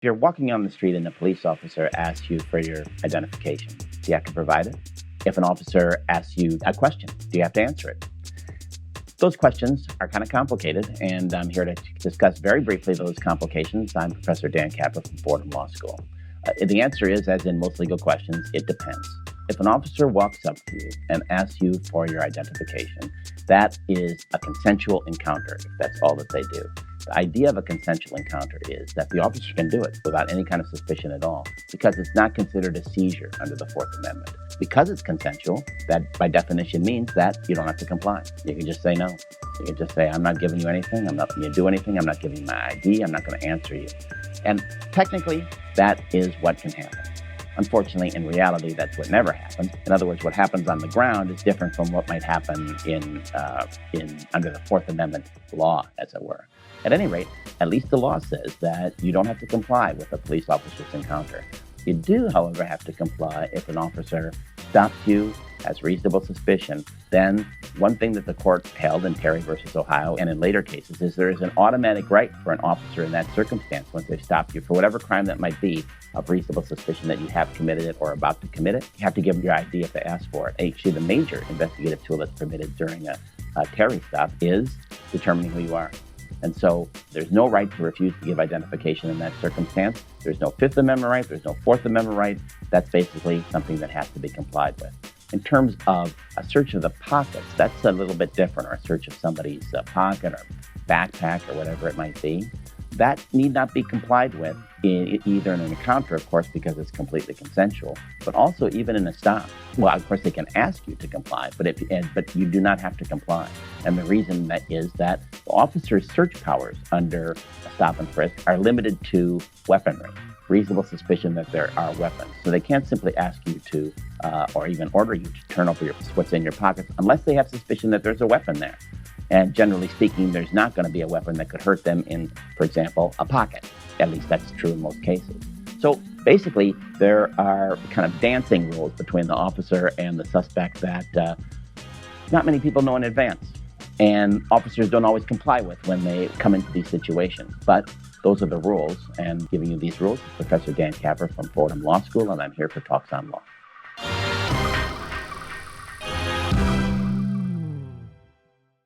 If you're walking on the street and a police officer asks you for your identification, do you have to provide it? If an officer asks you a question, do you have to answer it? Those questions are kind of complicated, and I'm here to discuss very briefly those complications. I'm Professor Dan Capra from Fordham Law School. The answer is, as in most legal questions, it depends. If an officer walks up to you and asks you for your identification, that is a consensual encounter, if that's all that they do. The idea of a consensual encounter is that the officer can do it without any kind of suspicion at all, because it's not considered a seizure under the Fourth Amendment. Because it's consensual, that by definition means that you don't have to comply. You can just say no. You can just say, I'm not giving you anything, I'm not going to do anything, I'm not giving you my ID, I'm not going to answer you. And technically, that is what can happen. Unfortunately, in reality, that's what never happens. In other words, what happens on the ground is different from what might happen in under the Fourth Amendment law, as it were. At any rate, at least the law says that you don't have to comply with a police officer's encounter. You do, however, have to comply if an officer stops you, has reasonable suspicion. Then one thing that the court held in Terry versus Ohio and in later cases is there is an automatic right for an officer in that circumstance, once they've stopped you for whatever crime that might be of reasonable suspicion that you have committed it or about to commit it. You have to give them your ID if they ask for it. Actually, the major investigative tool that's permitted during a Terry stop is determining who you are. And so there's no right to refuse to give identification in that circumstance. There's no Fifth Amendment right. There's no Fourth Amendment right. That's basically something that has to be complied with. In terms of a search of the pockets, that's a little bit different, or a search of somebody's pocket or backpack or whatever it might be. That need not be complied with either in an encounter, of course, because it's completely consensual, but also even in a stop. Well, of course, they can ask you to comply, but you do not have to comply. And the reason that is that the officer's search powers under a stop and frisk are limited to weaponry, reasonable suspicion that there are weapons. So they can't simply ask you to, or even order you to turn over what's in your pockets unless they have suspicion that there's a weapon there. And generally speaking, there's not going to be a weapon that could hurt them in, for example, a pocket. At least that's true in most cases. So basically, there are kind of dancing rules between the officer and the suspect that not many people know in advance. And officers don't always comply with when they come into these situations. But those are the rules. And giving you these rules is Professor Dan Capra from Fordham Law School, and I'm here for Talks on Law.